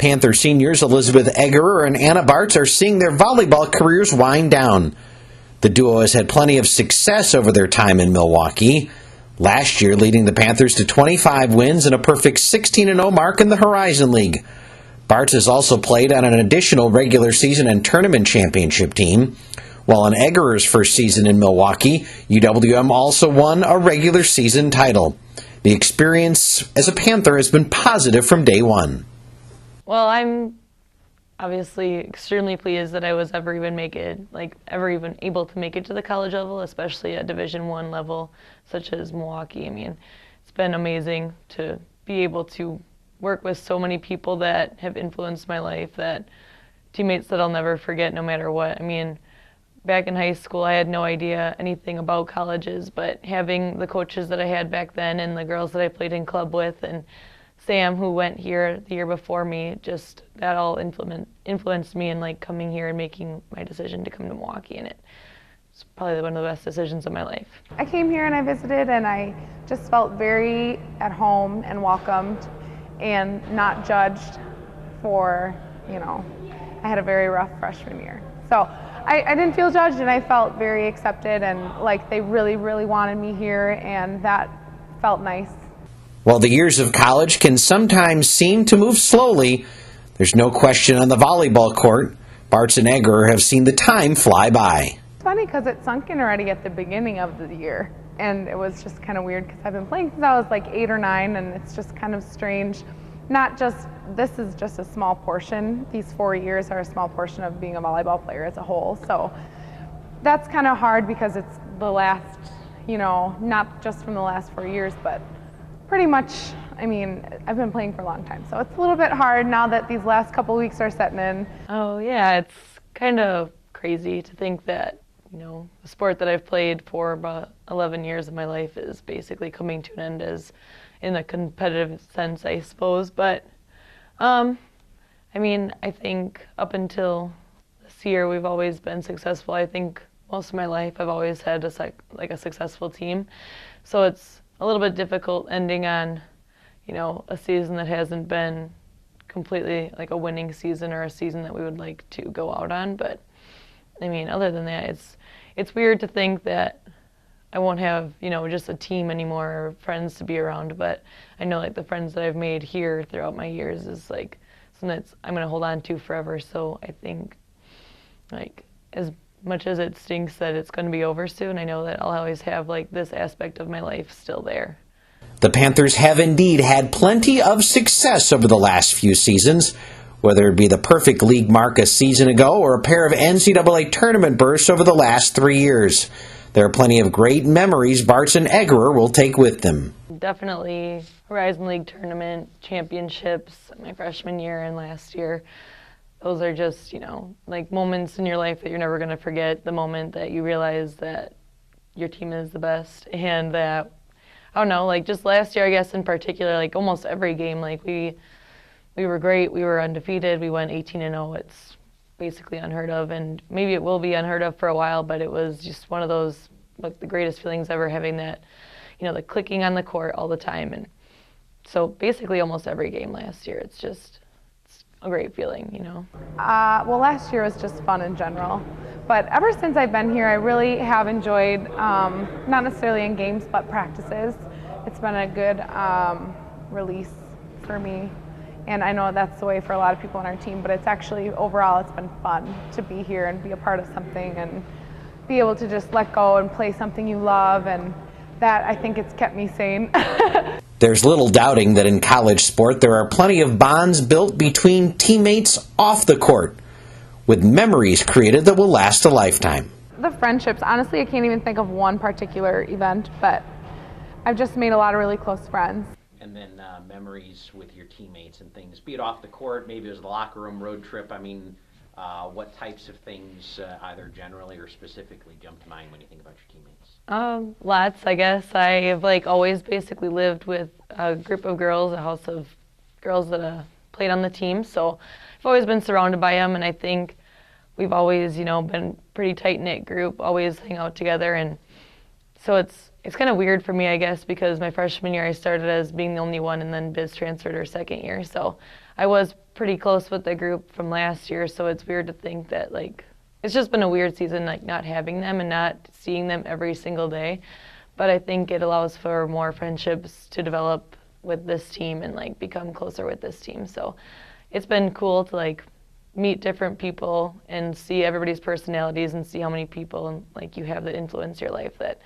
Panther seniors Elizabeth Eggerer and Anna Bartz are seeing their volleyball careers wind down. The duo has had plenty of success over their time in Milwaukee, last year leading the Panthers to 25 wins and a perfect 16-0 mark in the Horizon League. Bartz has also played on an additional regular season and tournament championship team, while in Eggerer's first season in Milwaukee, UWM also won a regular season title. The experience as a Panther has been positive from day one. Well, I'm obviously extremely pleased that I was ever even able to make it to the college level, especially at Division I level, such as Milwaukee. I mean, it's been amazing to be able to work with so many people that have influenced my life, that teammates that I'll never forget no matter what. I mean, back in high school, I had no idea anything about colleges, but having the coaches that I had back then and the girls that I played in club with and Sam, who went here the year before me, just that all influenced me in coming here and making my decision to come to Milwaukee, and it's probably one of the best decisions of my life. I came here and I visited, and I just felt very at home and welcomed and not judged for, I had a very rough freshman year. So I didn't feel judged, and I felt very accepted, and like they really, really wanted me here, and that felt nice. While the years of college can sometimes seem to move slowly, there's no question on the volleyball court, Bartz and Eggerer have seen the time fly by. It's funny because it sunk in already at the beginning of the year, and it was just kind of weird because I've been playing since I was like 8 or 9, and it's just kind of strange. This is just a small portion. These 4 years are a small portion of being a volleyball player as a whole. So that's kind of hard because it's the last, not just from the last 4 years, but pretty much, I've been playing for a long time. So it's a little bit hard now that these last couple weeks are setting in. Oh yeah, it's kind of crazy to think that, the sport that I've played for about 11 years of my life is basically coming to an end as in a competitive sense, I suppose. But, I think up until this year, we've always been successful. I think most of my life, I've always had a successful team. So it's a little bit difficult ending on, a season that hasn't been completely like a winning season or a season that we would like to go out on. But, other than that, it's weird to think that I won't have, just a team anymore or friends to be around, but I know the friends that I've made here throughout my years is something that I'm going to hold on to forever. So I think as much as it stinks that it's going to be over soon, I know that I'll always have this aspect of my life still there. The Panthers have indeed had plenty of success over the last few seasons, whether it be the perfect league mark a season ago or a pair of NCAA tournament bursts over the last 3 years. There are plenty of great memories Bartz and Eggerer will take with them. Definitely Horizon League tournament championships my freshman year and last year. Those are just, moments in your life that you're never going to forget. The moment that you realize that your team is the best, and that, I don't know, just last year, I guess in particular, almost every game, we were great. We were undefeated. We went 18-0. It's basically unheard of, and maybe it will be unheard of for a while, but it was just one of those, the greatest feelings ever, having that, the clicking on the court all the time. And so basically almost every game last year, it's a great feeling, Well, last year was just fun in general, but ever since I've been here, I really have enjoyed, not necessarily in games, but practices. It's been a good release for me. And I know that's the way for a lot of people on our team, but it's actually, overall, it's been fun to be here and be a part of something and be able to just let go and play something you love, and that, I think, it's kept me sane. There's little doubting that in college sport there are plenty of bonds built between teammates off the court, with memories created that will last a lifetime. The friendships, honestly, I can't even think of one particular event, but I've just made a lot of really close friends. And then memories with your teammates and things, be it off the court, maybe it was the locker room, road trip. What types of things, either generally or specifically, jump to mind when you think about your teammates? Lots, I guess. I have always basically lived with a group of girls, a house of girls that played on the team. So I've always been surrounded by them, and I think we've always, been pretty tight-knit group, always hang out together. And so it's kind of weird for me, I guess, because my freshman year I started as being the only one, and then Biz transferred her second year. So I was pretty close with the group from last year, so it's weird to think that, like, it's just been a weird season, like, not having them and not seeing them every single day. But I think it allows for more friendships to develop with this team and, like, become closer with this team. So it's been cool to, like, meet different people and see everybody's personalities and see how many people, like, you have that influence your life that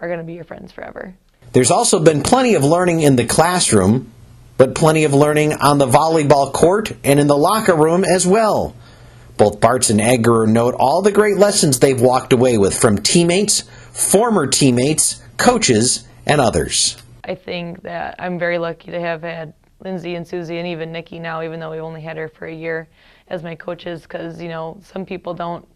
are going to be your friends forever. There's also been plenty of learning in the classroom, but plenty of learning on the volleyball court and in the locker room as well. Both Bartz and Eggerer note all the great lessons they've walked away with from teammates, former teammates, coaches, and others. I think that I'm very lucky to have had Lindsay and Susie and even Nikki now, even though we only had her for a year, as my coaches, because, you know, some people don't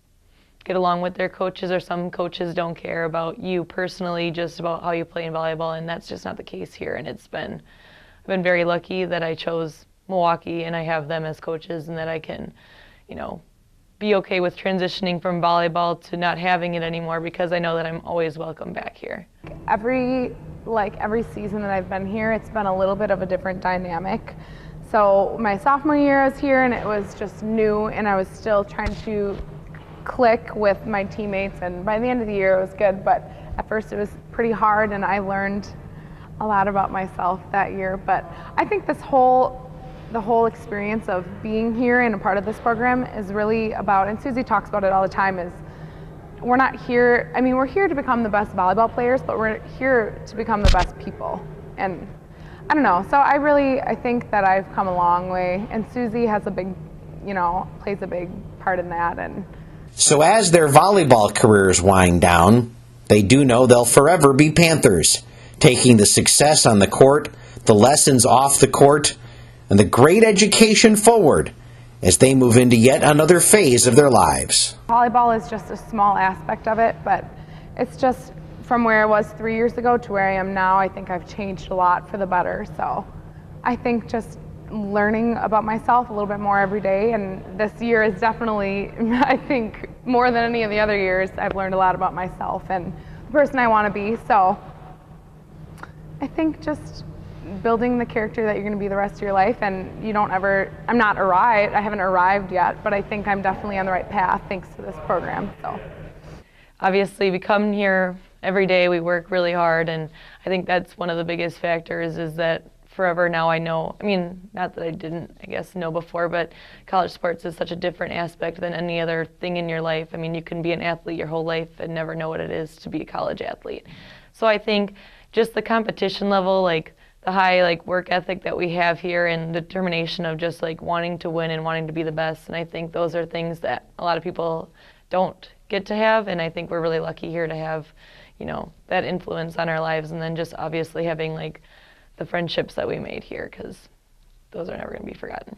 get along with their coaches, or some coaches don't care about you personally, just about how you play in volleyball, and that's just not the case here. And I've been very lucky that I chose Milwaukee and I have them as coaches, and that I can, you know, be okay with transitioning from volleyball to not having it anymore, because I know that I'm always welcome back here. Every season that I've been here, it's been a little bit of a different dynamic. So my sophomore year I was here and it was just new, and I was still trying to click with my teammates, and by the end of the year it was good, but at first it was pretty hard, and I learned a lot about myself that year. But I think the whole experience of being here and a part of this program is really about, and Susie talks about it all the time, is we're not here, I mean, we're here to become the best volleyball players, but we're here to become the best people. And I don't know, so I think that I've come a long way, and Susie has a big, you know, plays a big part in that. And so as their volleyball careers wind down, they do know they'll forever be Panthers, taking the success on the court, the lessons off the court, and the great education forward as they move into yet another phase of their lives. Volleyball is just a small aspect of it, but it's just from where I was 3 years ago to where I am now. I think I've changed a lot for the better. So I think just learning about myself a little bit more every day, and this year is definitely, I think, more than any of the other years, I've learned a lot about myself and the person I want to be. So I think just building the character that you're going to be the rest of your life, and I haven't arrived yet, but I think I'm definitely on the right path thanks to this program. So obviously we come here every day, we work really hard, and I think that's one of the biggest factors, is that forever now I know, I mean, not that I didn't, I guess, know before, but college sports is such a different aspect than any other thing in your life. I mean, you can be an athlete your whole life and never know what it is to be a college athlete. So I think just the competition level, like the high work ethic that we have here, and determination of just wanting to win and wanting to be the best. And I think those are things that a lot of people don't get to have, and I think we're really lucky here to have, that influence on our lives. And then just obviously having the friendships that we made here, because those are never going to be forgotten.